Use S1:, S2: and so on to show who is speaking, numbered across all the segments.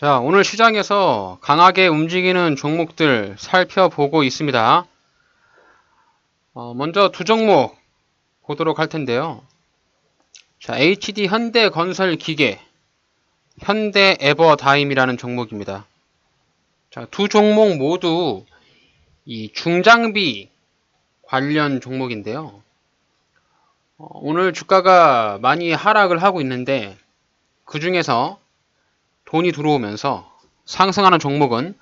S1: 자, 오늘 시장에서 강하게 움직이는 종목들 살펴보고 있습니다. 먼저 두 종목 보도록 할 텐데요. 자, HD 현대건설기계, 현대에버다임이라는 종목입니다. 자, 두 종목 모두 이 중장비 관련 종목인데요. 오늘 주가가 많이 하락을 하고 있는데 그 중에서 돈이 들어오면서 상승하는 종목은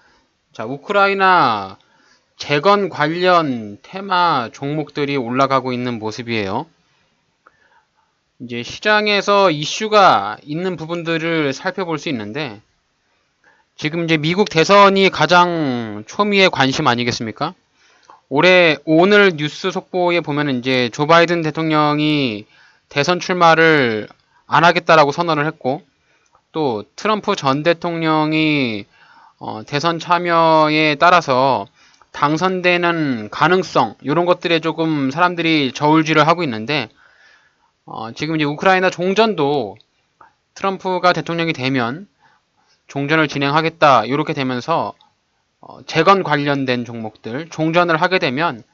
S1: 자, 우크라이나 재건 관련 테마 종목들이 올라가고 있는 모습이에요. 이제 시장에서 이슈가 있는 부분들을 살펴볼 수 있는데 지금 이제 미국 대선이 가장 초미의 관심 아니겠습니까? 오늘 뉴스 속보에 보면 이제 조 바이든 대통령이 대선 출마를 안 하겠다라고 선언을 했고 또 트럼프 전 대통령이 대선 참여에 따라서 당선되는 가능성 이런 것들에 조금 사람들이 저울질을 하고 있는데 지금 이제 우크라이나 종전도 트럼프가 대통령이 되면 종전을 진행하겠다 이렇게 되면서 재건 관련된 종목들 종전을 하게 되면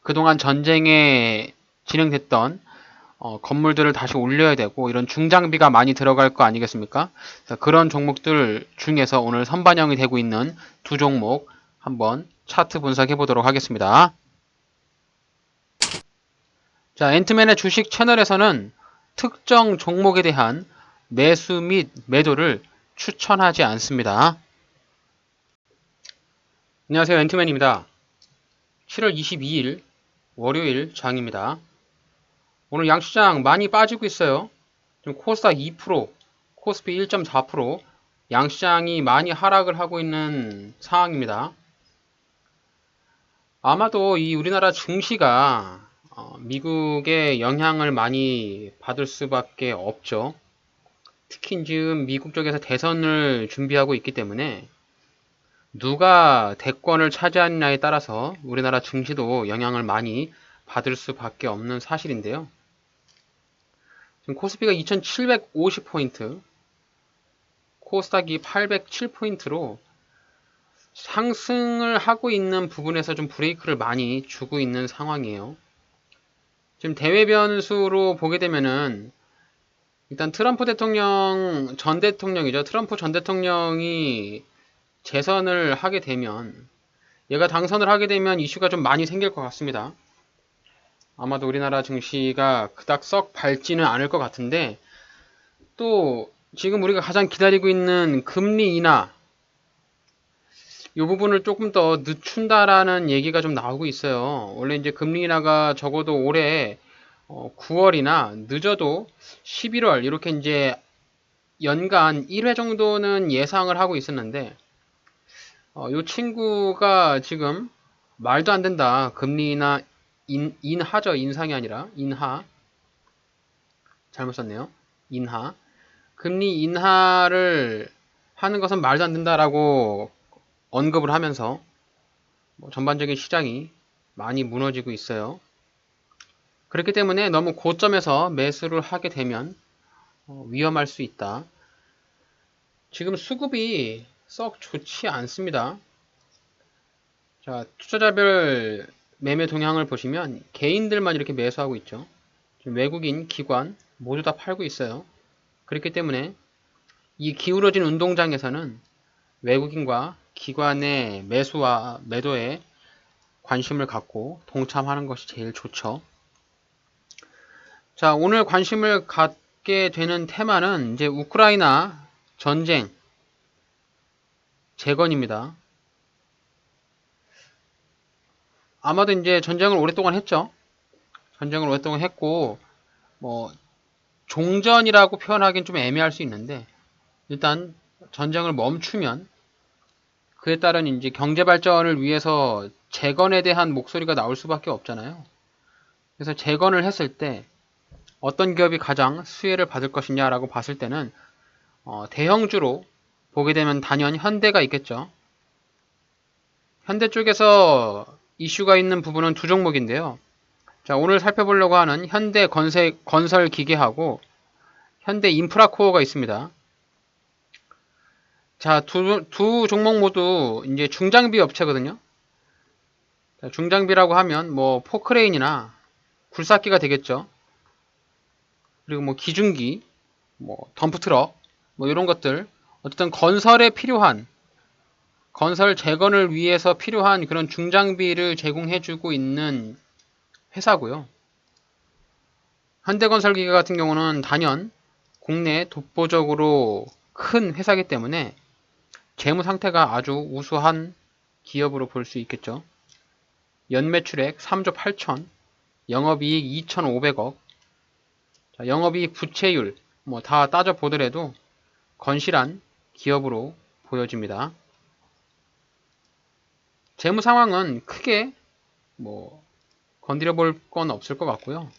S1: 그동안 전쟁에 진행됐던 건물들을 다시 올려야 되고 이런 중장비가 많이 들어갈 거 아니겠습니까? 그런 종목들 중에서 오늘 선반영이 되고 있는 두 종목 한번 차트 분석해 보도록 하겠습니다. 자, 앤트맨의 주식 채널에서는 특정 종목에 대한 매수 및 매도를 추천하지 않습니다. 안녕하세요, 앤트맨입니다. 7월 22일 월요일 장입니다. 오늘 양시장 많이 빠지고 있어요. 지금 코스닥 2%, 코스피 1.4%, 양시장이 많이 하락을 하고 있는 상황입니다. 아마도 이 우리나라 증시가 미국의 영향을 많이 받을 수밖에 없죠. 특히 지금 미국 쪽에서 대선을 준비하고 있기 때문에 누가 대권을 차지하느냐에 따라서 우리나라 증시도 영향을 많이 받을 수밖에 없는 사실인데요. 지금 코스피가 2750포인트, 코스닥이 807포인트로 상승을 하고 있는 부분에서 좀 브레이크를 많이 주고 있는 상황이에요. 지금 대외 변수로 보게 되면은 일단 트럼프 전 대통령이죠. 트럼프 전 대통령이 재선을 하게 되면 얘가 당선을 하게 되면 이슈가 좀 많이 생길 것 같습니다. 아마도 우리나라 증시가 그닥 썩 밝지는 않을 것 같은데 또 지금 우리가 가장 기다리고 있는 금리 인하 이 부분을 조금 더 늦춘다라는 얘기가 좀 나오고 있어요. 원래 이제 금리 인하가 적어도 올해 9월이나 늦어도 11월 이렇게 이제 연간 1회 정도는 예상을 하고 있었는데 이 친구가 지금 말도 안 된다. 금리 인하 인하죠. 인상이 아니라 인하. 잘못 썼네요. 인하. 금리 인하를 하는 것은 말도 안 된다라고 언급을 하면서 전반적인 시장이 많이 무너지고 있어요. 그렇기 때문에 너무 고점에서 매수를 하게 되면 위험할 수 있다. 지금 수급이 썩 좋지 않습니다. 자, 투자자별 매매 동향을 보시면 개인들만 이렇게 매수하고 있죠. 외국인, 기관 모두 다 팔고 있어요. 그렇기 때문에 이 기울어진 운동장에서는 외국인과 기관의 매수와 매도에 관심을 갖고 동참하는 것이 제일 좋죠. 자, 오늘 관심을 갖게 되는 테마는 이제 우크라이나 전쟁 재건입니다. 아마도 이제 전쟁을 오랫동안 했죠. 전쟁을 오랫동안 했고 종전이라고 표현하기는 좀 애매할 수 있는데 일단 전쟁을 멈추면 그에 따른 이제 경제 발전을 위해서 재건에 대한 목소리가 나올 수밖에 없잖아요. 그래서 재건을 했을 때 어떤 기업이 가장 수혜를 받을 것이냐라고 봤을 때는 대형주로 보게 되면 단연 현대가 있겠죠. 현대 쪽에서 이슈가 있는 부분은 두 종목인데요. 자, 오늘 살펴보려고 하는 현대 건설 기계하고 현대 인프라코어가 있습니다. 자, 두 종목 모두 이제 중장비 업체거든요. 자, 중장비라고 하면 뭐 포크레인이나 굴삭기가 되겠죠. 그리고 뭐 기중기, 뭐 덤프트럭, 뭐 이런 것들. 어쨌든 건설에 필요한, 건설 재건을 위해서 필요한 그런 중장비를 제공해주고 있는 회사고요. 현대건설기계 같은 경우는 단연 국내 독보적으로 큰 회사이기 때문에 재무 상태가 아주 우수한 기업으로 볼 수 있겠죠. 연매출액 3조 8천, 영업이익 2,500억, 영업이익 부채율 뭐 다 따져보더라도 건실한 기업으로 보여집니다. 재무 상황은 크게 뭐 건드려 볼 건 없을 것 같고요.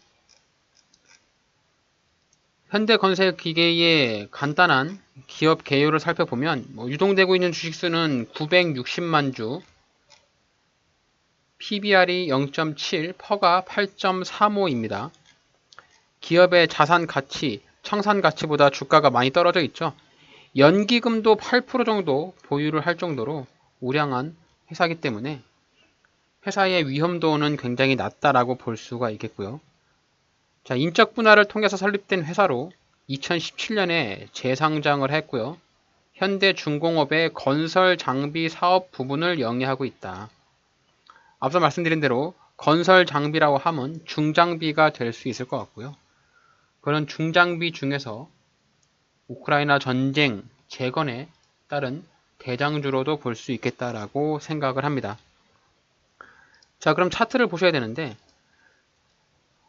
S1: 현대건설기계의 간단한 기업 개요를 살펴보면 뭐 유동되고 있는 주식수는 960만 주, PBR이 0.7, 퍼가 8.35입니다. 기업의 자산 가치, 청산 가치보다 주가가 많이 떨어져 있죠. 연기금도 8% 정도 보유를 할 정도로 우량한 회사이기 때문에 회사의 위험도는 굉장히 낮다라고 볼 수가 있겠고요. 자, 인적 분할을 통해서 설립된 회사로 2017년에 재상장을 했고요. 현대중공업의 건설 장비 사업 부분을 영위하고 있다. 앞서 말씀드린 대로 건설 장비라고 하면 중장비가 될 수 있을 것 같고요. 그런 중장비 중에서 우크라이나 전쟁 재건에 따른 대장주로도 볼 수 있겠다라고 생각을 합니다. 자, 그럼 차트를 보셔야 되는데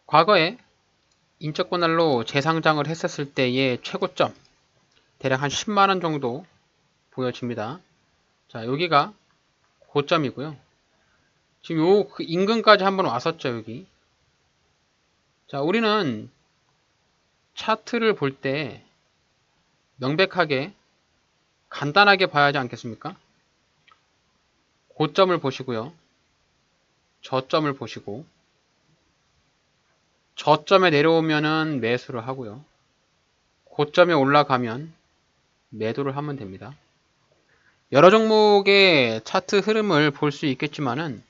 S1: 과거에 인적 분할로 재상장을 했었을 때의 최고점 대략 한 10만원 정도 보여집니다. 자, 여기가 고점이고요. 지금 요 인근까지 한번 왔었죠, 여기. 자, 우리는 차트를 볼 때 명백하게 간단하게 봐야 하지 않겠습니까? 고점을 보시고요. 저점을 보시고 저점에 내려오면은 매수를 하고요. 고점에 올라가면 매도를 하면 됩니다. 여러 종목의 차트 흐름을 볼 수 있겠지만은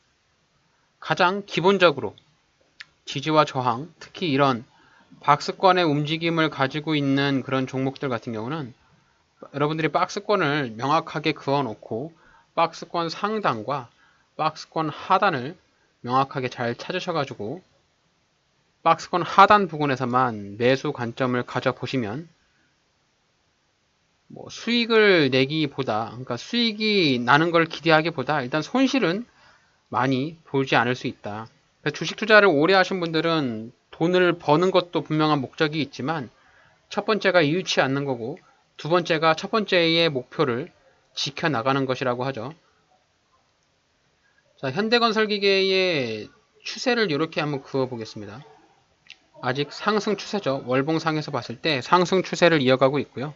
S1: 가장 기본적으로 지지와 저항, 특히 이런 박스권의 움직임을 가지고 있는 그런 종목들 같은 경우는 여러분들이 박스권을 명확하게 그어놓고 박스권 상단과 박스권 하단을 명확하게 잘 찾으셔가지고 박스권 하단 부분에서만 매수 관점을 가져보시면 뭐 수익을 내기보다, 그러니까 수익이 나는 걸 기대하기보다 일단 손실은 많이 보지 않을 수 있다. 주식 투자를 오래 하신 분들은 돈을 버는 것도 분명한 목적이 있지만 첫 번째가 이유치 않는 거고 두 번째가 첫 번째의 목표를 지켜나가는 것이라고 하죠. 자, 현대건설기계의 추세를 이렇게 한번 그어보겠습니다. 아직 상승 추세죠. 월봉상에서 봤을 때 상승 추세를 이어가고 있고요.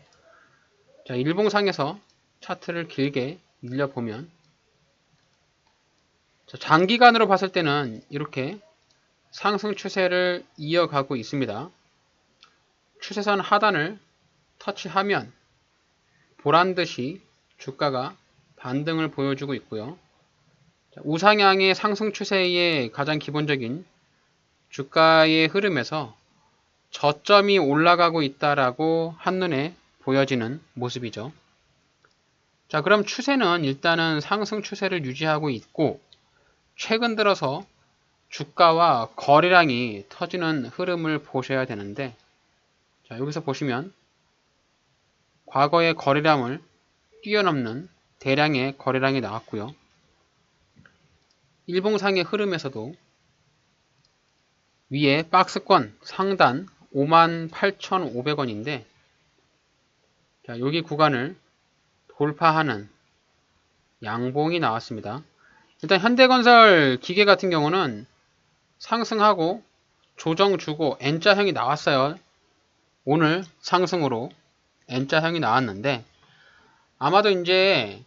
S1: 자, 일봉상에서 차트를 길게 늘려보면 자, 장기간으로 봤을 때는 이렇게 상승 추세를 이어가고 있습니다. 추세선 하단을 터치하면 보란듯이 주가가 반등을 보여주고 있고요. 자, 우상향의 상승 추세의 가장 기본적인 주가의 흐름에서 저점이 올라가고 있다라고 한눈에 보여지는 모습이죠. 자, 그럼 추세는 일단은 상승 추세를 유지하고 있고 최근 들어서 주가와 거래량이 터지는 흐름을 보셔야 되는데 자, 여기서 보시면 과거의 거래량을 뛰어넘는 대량의 거래량이 나왔고요. 일봉상의 흐름에서도 위에 박스권 상단 58,500원인데 자, 여기 구간을 돌파하는 양봉이 나왔습니다. 일단 현대건설 기계 같은 경우는 상승하고 조정 주고 N자형이 나왔어요. 오늘 상승으로 N자형이 나왔는데 아마도 이제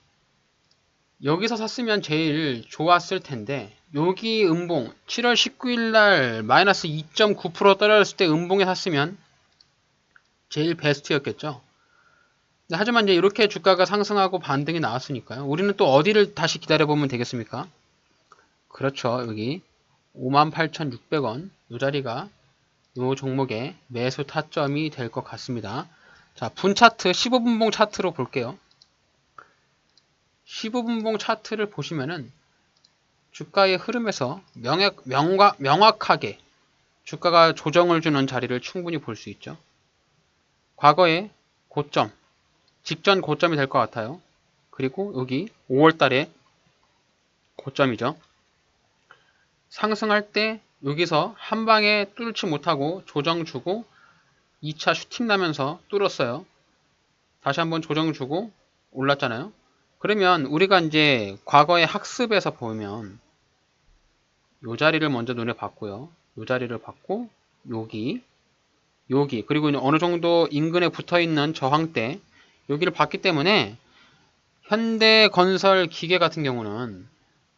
S1: 여기서 샀으면 제일 좋았을 텐데 여기 음봉 7월 19일 날 마이너스 2.9% 떨어졌을 때 음봉에 샀으면 제일 베스트였겠죠. 하지만 이제 이렇게 주가가 상승하고 반등이 나왔으니까요. 우리는 또 어디를 다시 기다려보면 되겠습니까? 그렇죠. 여기 58,600원 이 자리가 이 종목의 매수 타점이 될 것 같습니다. 자, 분 차트 15분봉 차트로 볼게요. 15분봉 차트를 보시면은 주가의 흐름에서 명확하게 주가가 조정을 주는 자리를 충분히 볼 수 있죠. 과거의 고점, 직전 고점이 될 것 같아요. 그리고 여기 5월달에 고점이죠. 상승할 때 여기서 한 방에 뚫지 못하고 조정 주고 2차 슈팅 나면서 뚫었어요. 다시 한번 조정 주고 올랐잖아요. 그러면 우리가 이제 과거의 학습에서 보면 요 자리를 먼저 눈에 봤고요. 요 자리를 봤고 여기 그리고 어느 정도 인근에 붙어 있는 저항대 여기를 봤기 때문에 현대건설 기계 같은 경우는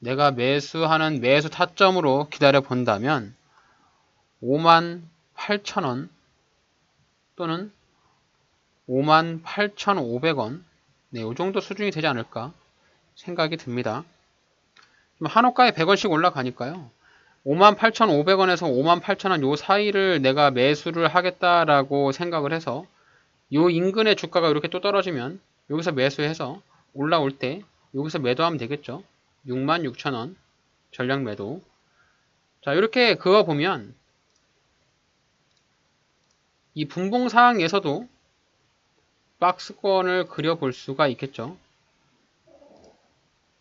S1: 내가 매수하는 매수 타점으로 기다려 본다면 58,000원 또는 58,500원 네, 이 정도 수준이 되지 않을까 생각이 듭니다. 한호가에 100원씩 올라가니까요. 58,500원에서 58,000원 요 사이를 내가 매수를 하겠다라고 생각을 해서 요 인근의 주가가 이렇게 또 떨어지면 여기서 매수해서 올라올 때 여기서 매도하면 되겠죠. 66,000원 전량 매도. 자, 이렇게 그어보면 이 분봉 상황에서도 박스권을 그려볼 수가 있겠죠.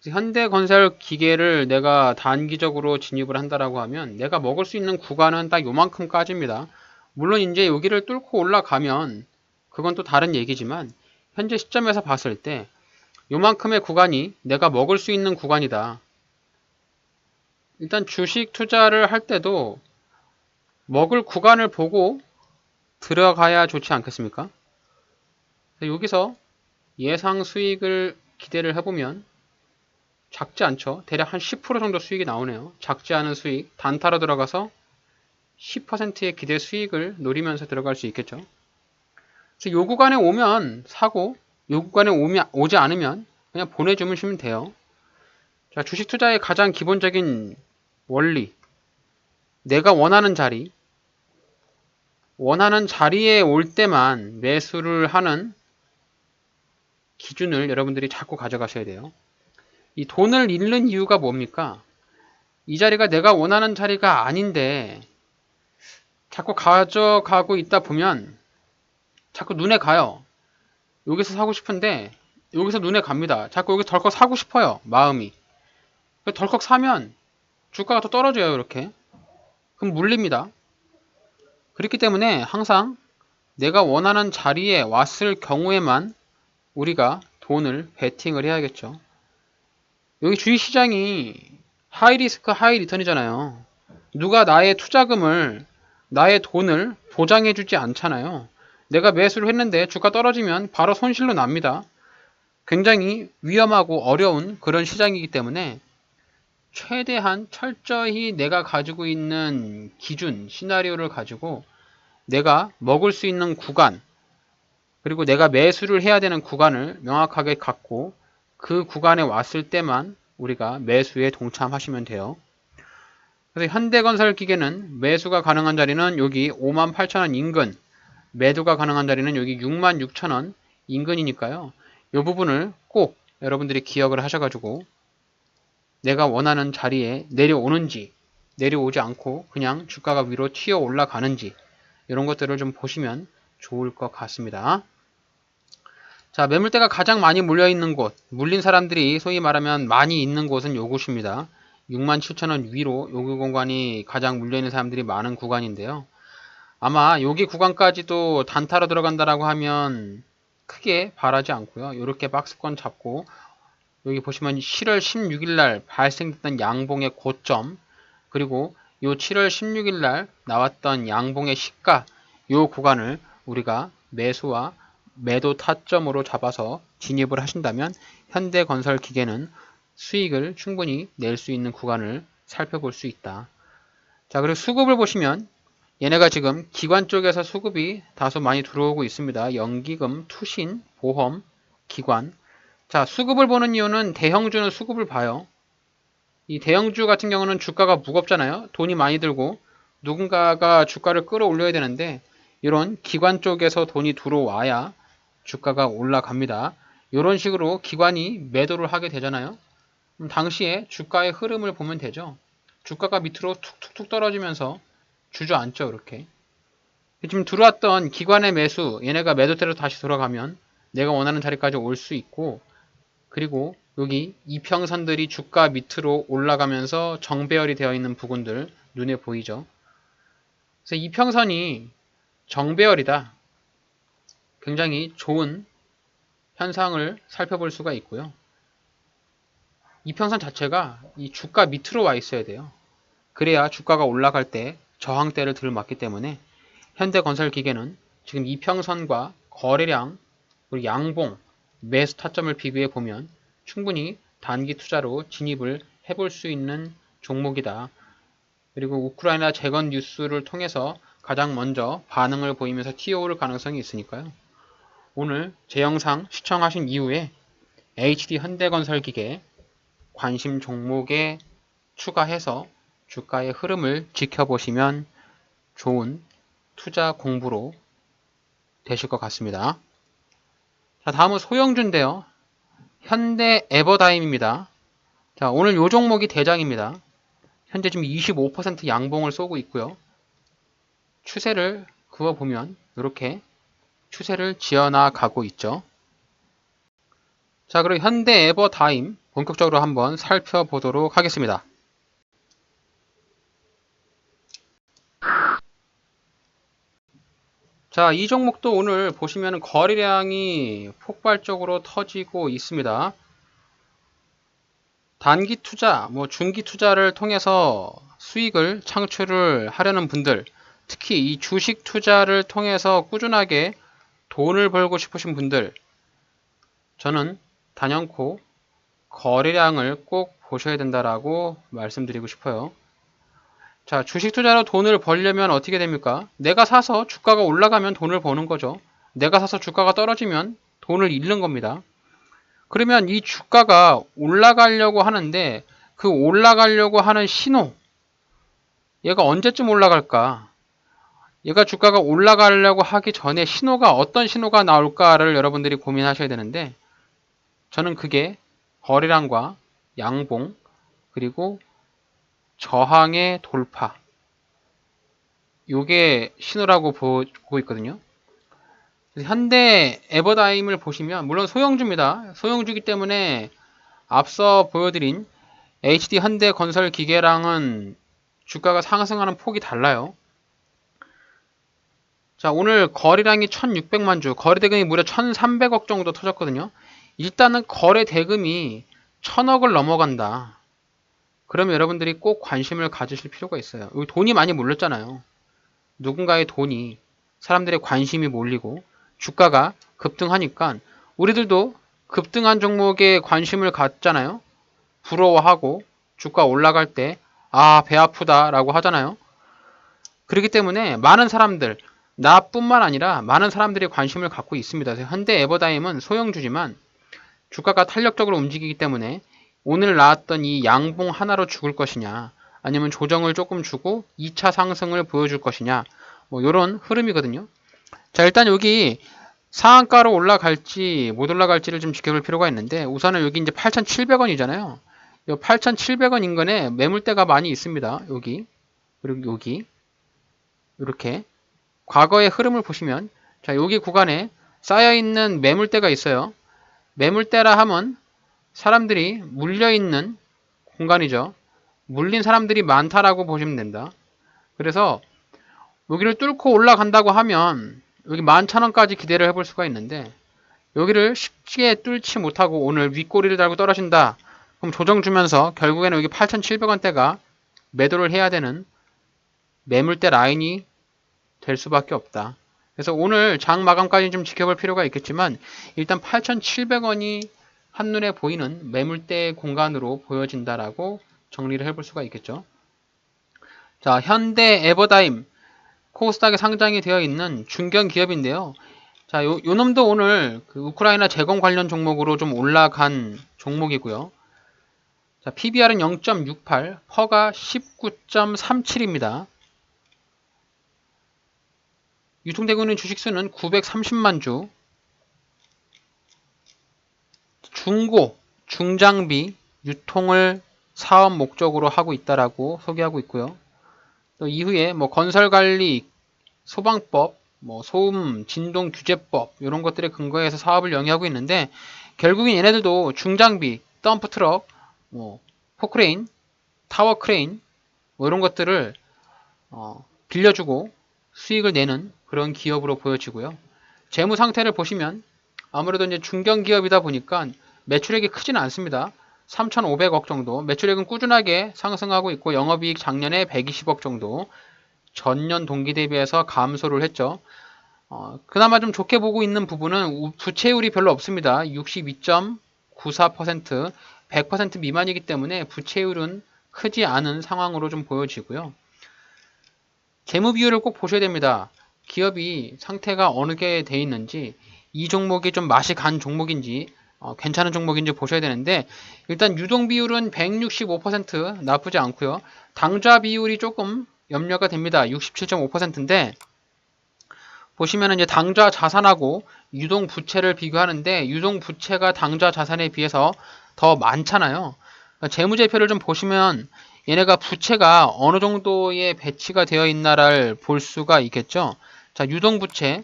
S1: 현대건설 기계를 내가 단기적으로 진입을 한다라고 하면 내가 먹을 수 있는 구간은 딱 요만큼까지입니다. 물론 이제 여기를 뚫고 올라가면 그건 또 다른 얘기지만 현재 시점에서 봤을 때 요만큼의 구간이 내가 먹을 수 있는 구간이다. 일단 주식 투자를 할 때도 먹을 구간을 보고 들어가야 좋지 않겠습니까? 여기서 예상 수익을 기대를 해보면 작지 않죠. 대략 한 10% 정도 수익이 나오네요. 작지 않은 수익, 단타로 들어가서 10%의 기대 수익을 노리면서 들어갈 수 있겠죠. 그래서 요 구간에 오면 사고, 요 구간에 오지 않으면 그냥 보내주시면 돼요. 자, 주식 투자의 가장 기본적인 원리, 내가 원하는 자리에 올 때만 매수를 하는 기준을 여러분들이 자꾸 가져가셔야 돼요. 이 돈을 잃는 이유가 뭡니까? 이 자리가 내가 원하는 자리가 아닌데 자꾸 가져가고 있다 보면 자꾸 눈에 가요. 여기서 사고 싶은데 여기서 눈에 갑니다. 자꾸 여기서 덜컥 사고 싶어요. 마음이. 덜컥 사면 주가가 더 떨어져요. 이렇게. 그럼 물립니다. 그렇기 때문에 항상 내가 원하는 자리에 왔을 경우에만 우리가 돈을 베팅을 해야겠죠. 여기 주식시장이 하이리스크 하이리턴이잖아요. 누가 나의 투자금을 나의 돈을 보장해주지 않잖아요. 내가 매수를 했는데 주가 떨어지면 바로 손실로 납니다. 굉장히 위험하고 어려운 그런 시장이기 때문에 최대한 철저히 내가 가지고 있는 기준, 시나리오를 가지고 내가 먹을 수 있는 구간, 그리고 내가 매수를 해야 되는 구간을 명확하게 갖고 그 구간에 왔을 때만 우리가 매수에 동참하시면 돼요. 그래서 현대건설 기계는 매수가 가능한 자리는 여기 58,000원 인근, 매도가 가능한 자리는 여기 66,000원 인근이니까요. 이 부분을 꼭 여러분들이 기억을 하셔가지고 내가 원하는 자리에 내려오는지 내려오지 않고 그냥 주가가 위로 튀어 올라가는지 이런 것들을 좀 보시면 좋을 것 같습니다. 자, 매물대가 가장 많이 몰려있는 곳, 물린 사람들이 소위 말하면 많이 있는 곳은 요 곳입니다. 67,000원 위로 여기 공간이 가장 물려있는 사람들이 많은 구간인데요. 아마 여기 구간까지도 단타로 들어간다라고 하면 크게 바라지 않고요. 이렇게 박스권 잡고 여기 보시면 7월 16일 날 발생했던 양봉의 고점 그리고 요 7월 16일 날 나왔던 양봉의 시가 요 구간을 우리가 매수와 매도 타점으로 잡아서 진입을 하신다면 현대건설 기계는 수익을 충분히 낼 수 있는 구간을 살펴볼 수 있다. 자, 그리고 수급을 보시면 얘네가 지금 기관 쪽에서 수급이 다소 많이 들어오고 있습니다. 연기금, 투신, 보험, 기관. 자, 수급을 보는 이유는 대형주는 수급을 봐요. 이 대형주 같은 경우는 주가가 무겁잖아요. 돈이 많이 들고 누군가가 주가를 끌어올려야 되는데 이런 기관 쪽에서 돈이 들어와야 주가가 올라갑니다. 이런 식으로 기관이 매도를 하게 되잖아요. 그럼 당시에 주가의 흐름을 보면 되죠. 주가가 밑으로 툭툭툭 떨어지면서 주저앉죠. 이렇게. 지금 들어왔던 기관의 매수, 얘네가 매도대로 다시 돌아가면 내가 원하는 자리까지 올 수 있고, 그리고 여기 이평선들이 주가 밑으로 올라가면서 정배열이 되어 있는 부분들 눈에 보이죠. 그래서 이평선이 정배열이다. 굉장히 좋은 현상을 살펴볼 수가 있고요. 이평선 자체가 이 주가 밑으로 와 있어야 돼요. 그래야 주가가 올라갈 때 저항대를 들맞기 때문에 현대건설기계는 지금 이평선과 거래량, 그리고 양봉, 매수 타점을 비교해 보면 충분히 단기 투자로 진입을 해볼 수 있는 종목이다. 그리고 우크라이나 재건 뉴스를 통해서 가장 먼저 반응을 보이면서 튀어오를 가능성이 있으니까요. 오늘 제 영상 시청하신 이후에 HD 현대건설기계 관심 종목에 추가해서 주가의 흐름을 지켜보시면 좋은 투자 공부로 되실 것 같습니다. 자, 다음은 소형주인데요. 현대 에버다임입니다. 자, 오늘 요 종목이 대장입니다. 현재 지금 25% 양봉을 쏘고 있고요. 추세를 그어보면 이렇게 추세를 지어나가고 있죠. 자, 그리고 현대 에버다임 본격적으로 한번 살펴보도록 하겠습니다. 자, 이 종목도 오늘 보시면 거래량이 폭발적으로 터지고 있습니다. 단기 투자, 중기 투자를 통해서 수익을 창출을 하려는 분들, 특히 이 주식 투자를 통해서 꾸준하게 돈을 벌고 싶으신 분들, 저는 단연코 거래량을 꼭 보셔야 된다라고 말씀드리고 싶어요. 자, 주식 투자로 돈을 벌려면 어떻게 됩니까? 내가 사서 주가가 올라가면 돈을 버는 거죠. 내가 사서 주가가 떨어지면 돈을 잃는 겁니다. 그러면 이 주가가 올라가려고 하는데 그 올라가려고 하는 신호, 얘가 언제쯤 올라갈까? 얘가 주가가 올라가려고 하기 전에 신호가 어떤 신호가 나올까를 여러분들이 고민하셔야 되는데 저는 그게 거래량과 양봉 그리고 저항의 돌파, 요게 신호라고 보고 있거든요. 현대 에버다임을 보시면 물론 소형주입니다. 소형주기 때문에 앞서 보여드린 HD 현대건설 기계랑은 주가가 상승하는 폭이 달라요. 자, 오늘 거래량이 1600만 주, 거래 대금이 무려 1300억 정도 터졌거든요. 일단은 거래 대금이 1000억을 넘어간다. 그러면 여러분들이 꼭 관심을 가지실 필요가 있어요. 여기 돈이 많이 몰렸잖아요. 누군가의 돈이 사람들의 관심이 몰리고 주가가 급등하니까 우리들도 급등한 종목에 관심을 갖잖아요. 부러워하고 주가 올라갈 때 아, 배 아프다 라고 하잖아요. 그렇기 때문에 많은 사람들, 나뿐만 아니라 많은 사람들이 관심을 갖고 있습니다. 현대 에버다임은 소형주지만 주가가 탄력적으로 움직이기 때문에 오늘 나왔던 이 양봉 하나로 죽을 것이냐 아니면 조정을 조금 주고 2차 상승을 보여줄 것이냐 이런 흐름이거든요. 자, 일단 여기 상한가로 올라갈지 못 올라갈지를 좀 지켜볼 필요가 있는데 우선은 여기 이제 8,700원이잖아요. 이 8,700원 인근에 매물대가 많이 있습니다. 여기 그리고 여기 이렇게 과거의 흐름을 보시면 자, 여기 구간에 쌓여있는 매물대가 있어요. 매물대라 하면 사람들이 물려있는 공간이죠. 물린 사람들이 많다라고 보시면 된다. 그래서 여기를 뚫고 올라간다고 하면 여기 11,000원까지 기대를 해볼 수가 있는데 여기를 쉽게 뚫지 못하고 오늘 윗꼬리를 달고 떨어진다. 그럼 조정 주면서 결국에는 여기 8,700원대가 매도를 해야 되는 매물대 라인이 될 수밖에 없다. 그래서 오늘 장 마감까지 좀 지켜볼 필요가 있겠지만 일단 8,700원이 한눈에 보이는 매물대 공간으로 보여진다라고 정리를 해볼 수가 있겠죠. 자, 현대 에버다임 코스닥에 상장이 되어 있는 중견 기업인데요. 자, 요 놈도 오늘 그 우크라이나 재건 관련 종목으로 좀 올라간 종목이고요. 자, PBR은 0.68, 퍼가 19.37입니다. 유통되고 있는 주식수는 930만 주. 중고, 중장비 유통을 사업 목적으로 하고 있다라고 소개하고 있고요. 또 이후에 뭐 건설관리, 소방법, 뭐 소음, 진동 규제법 이런 것들에 근거해서 사업을 영위하고 있는데 결국엔 얘네들도 중장비, 덤프트럭, 뭐 포크레인, 타워크레인 뭐 이런 것들을 빌려주고 수익을 내는 그런 기업으로 보여지고요. 재무 상태를 보시면 아무래도 이제 중견기업이다 보니까 매출액이 크지는 않습니다. 3,500억 정도. 매출액은 꾸준하게 상승하고 있고 영업이익 작년에 120억 정도. 전년 동기 대비해서 감소를 했죠. 그나마 좀 좋게 보고 있는 부분은 부채율이 별로 없습니다. 62.94%, 100% 미만이기 때문에 부채율은 크지 않은 상황으로 좀 보여지고요. 재무 비율을 꼭 보셔야 됩니다. 기업이 상태가 어느 게 돼 있는지, 이 종목이 좀 맛이 간 종목인지, 괜찮은 종목인지 보셔야 되는데, 일단 유동 비율은 165% 나쁘지 않고요. 당좌 비율이 조금 염려가 됩니다. 67.5%인데, 보시면 이제 당좌 자산하고 유동 부채를 비교하는데, 유동 부채가 당좌 자산에 비해서 더 많잖아요. 그러니까 재무제표를 좀 보시면 얘네가 부채가 어느 정도의 배치가 되어 있나를 볼 수가 있겠죠. 자, 유동부채.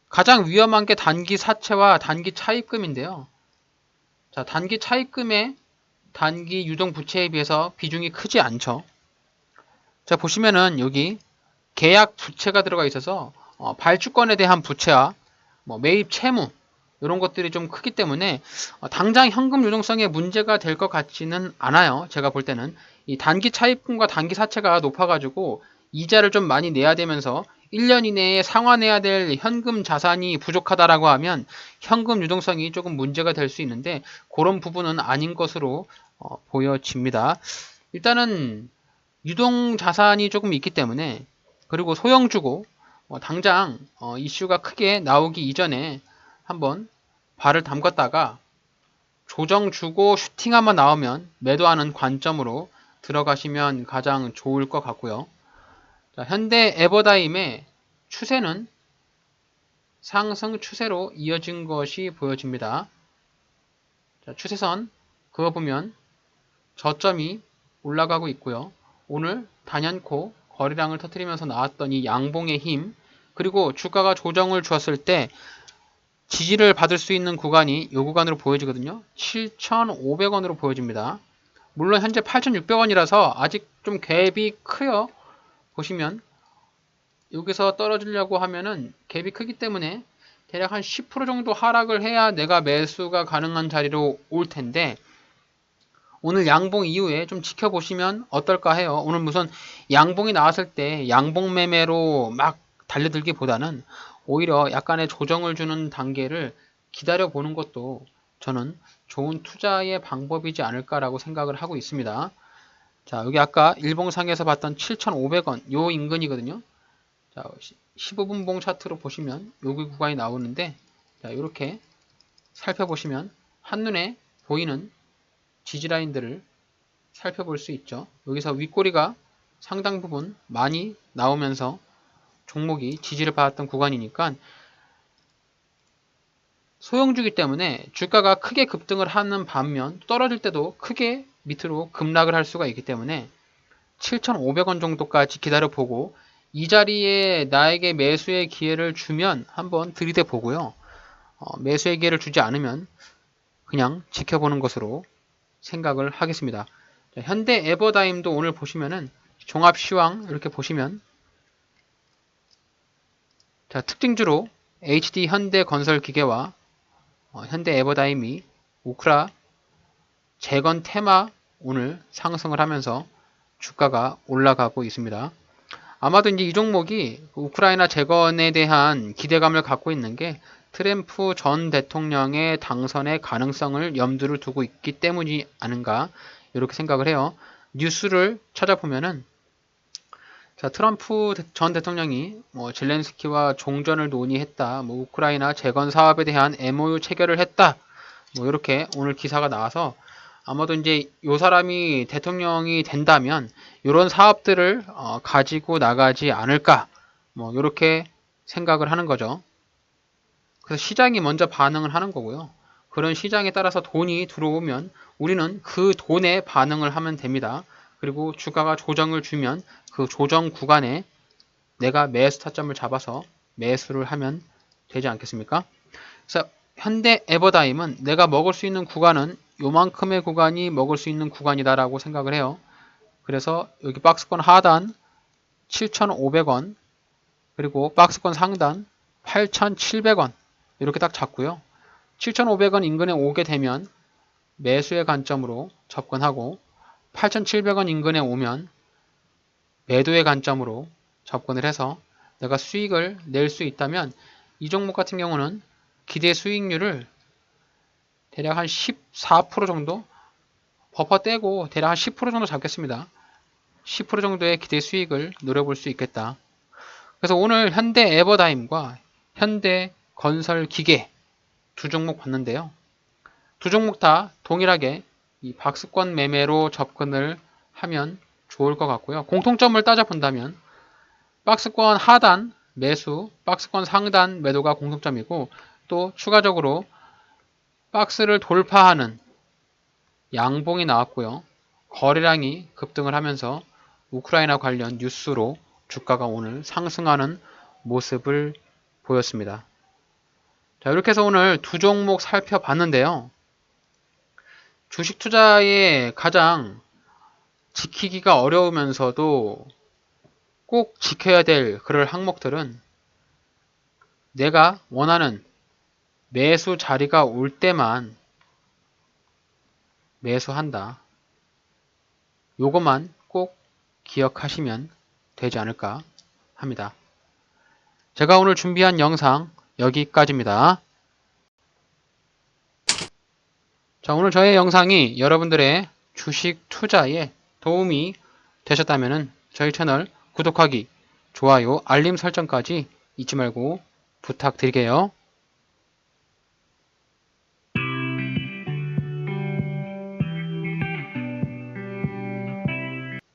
S1: 가장 위험한 게 단기 사채와 단기 차입금인데요. 자, 단기 차입금의 단기 유동부채에 비해서 비중이 크지 않죠. 자, 보시면은 여기 계약 부채가 들어가 있어서 발주권에 대한 부채와 뭐 매입 채무 이런 것들이 좀 크기 때문에 당장 현금 유동성에 문제가 될 것 같지는 않아요. 제가 볼 때는 이 단기 차입금과 단기 사채가 높아가지고 이자를 좀 많이 내야 되면서 1년 이내에 상환해야 될 현금 자산이 부족하다라고 하면 현금 유동성이 조금 문제가 될 수 있는데 그런 부분은 아닌 것으로 보여집니다. 일단은 유동 자산이 조금 있기 때문에 그리고 소형주고 당장 이슈가 크게 나오기 이전에 한번 발을 담갔다가 조정 주고 슈팅 한번 나오면 매도하는 관점으로 들어가시면 가장 좋을 것 같고요. 자, 현대 에버다임의 추세는 상승 추세로 이어진 것이 보여집니다. 자, 추세선 그거 보면 저점이 올라가고 있고요. 오늘 단연코 거래량을 터뜨리면서 나왔던 이 양봉의 힘 그리고 주가가 조정을 주었을 때 지지를 받을 수 있는 구간이 이 구간으로 보여지거든요. 7,500원으로 보여집니다. 물론 현재 8,600원이라서 아직 좀 갭이 커요. 보시면 여기서 떨어지려고 하면은 갭이 크기 때문에 대략 한 10% 정도 하락을 해야 내가 매수가 가능한 자리로 올 텐데 오늘 양봉 이후에 좀 지켜보시면 어떨까 해요. 오늘 무슨 양봉이 나왔을 때 양봉 매매로 막 달려들기보다는 오히려 약간의 조정을 주는 단계를 기다려 보는 것도 저는 좋은 투자의 방법이지 않을까라고 생각을 하고 있습니다. 자, 여기 아까 일봉상에서 봤던 7,500원 요 인근이거든요. 자, 15분봉 차트로 보시면 여기 구간이 나오는데 자, 이렇게 살펴보시면 한눈에 보이는 지지라인들을 살펴볼 수 있죠. 여기서 윗꼬리가 상당 부분 많이 나오면서 종목이 지지를 받았던 구간이니까 소형주기 때문에 주가가 크게 급등을 하는 반면 떨어질 때도 크게 밑으로 급락을 할 수가 있기 때문에 7,500원 정도까지 기다려보고 이 자리에 나에게 매수의 기회를 주면 한번 들이대 보고요. 매수의 기회를 주지 않으면 그냥 지켜보는 것으로 생각을 하겠습니다. 자, 현대 에버다임도 오늘 보시면은 종합시황 이렇게 보시면 자, 특징주로 HD 현대건설기계와 현대 에버다임이 우크라 재건 테마 오늘 상승을 하면서 주가가 올라가고 있습니다. 아마도 이제 이 종목이 우크라이나 재건에 대한 기대감을 갖고 있는 게 트럼프 전 대통령의 당선의 가능성을 염두를 두고 있기 때문이 아닌가 이렇게 생각을 해요. 뉴스를 찾아보면은 자, 트럼프 전 대통령이 젤렌스키와 종전을 논의했다. 우크라이나 재건 사업에 대한 MOU 체결을 했다. 이렇게 오늘 기사가 나와서 아마도 이제 요 사람이 대통령이 된다면 이런 사업들을 가지고 나가지 않을까. 이렇게 생각을 하는 거죠. 그래서 시장이 먼저 반응을 하는 거고요. 그런 시장에 따라서 돈이 들어오면 우리는 그 돈에 반응을 하면 됩니다. 그리고 주가가 조정을 주면 그 조정 구간에 내가 매수 타점을 잡아서 매수를 하면 되지 않겠습니까? 그래서 현대 에버다임은 내가 먹을 수 있는 구간은 요만큼의 구간이 먹을 수 있는 구간이다라고 생각을 해요. 그래서 여기 박스권 하단 7,500원 그리고 박스권 상단 8,700원 이렇게 딱 잡고요. 7,500원 인근에 오게 되면 매수의 관점으로 접근하고 8,700원 인근에 오면 매도의 관점으로 접근을 해서 내가 수익을 낼 수 있다면 이 종목 같은 경우는 기대 수익률을 대략 한 14% 정도 버퍼 떼고 대략 한 10% 정도 잡겠습니다. 10% 정도의 기대 수익을 노려볼 수 있겠다. 그래서 오늘 현대 에버다임과 현대 건설 기계 두 종목 봤는데요. 두 종목 다 동일하게 이 박스권 매매로 접근을 하면 좋을 것 같고요. 공통점을 따져본다면 박스권 하단 매수, 박스권 상단 매도가 공통점이고 또 추가적으로 박스를 돌파하는 양봉이 나왔고요. 거래량이 급등을 하면서 우크라이나 관련 뉴스로 주가가 오늘 상승하는 모습을 보였습니다. 자, 이렇게 해서 오늘 두 종목 살펴봤는데요. 주식 투자에 가장 지키기가 어려우면서도 꼭 지켜야 될 그럴 항목들은 내가 원하는 매수 자리가 올 때만 매수한다. 요것만 꼭 기억하시면 되지 않을까 합니다. 제가 오늘 준비한 영상 여기까지입니다. 자, 오늘 저의 영상이 여러분들의 주식 투자에 도움이 되셨다면 저희 채널 구독하기, 좋아요, 알림 설정까지 잊지 말고 부탁드릴게요.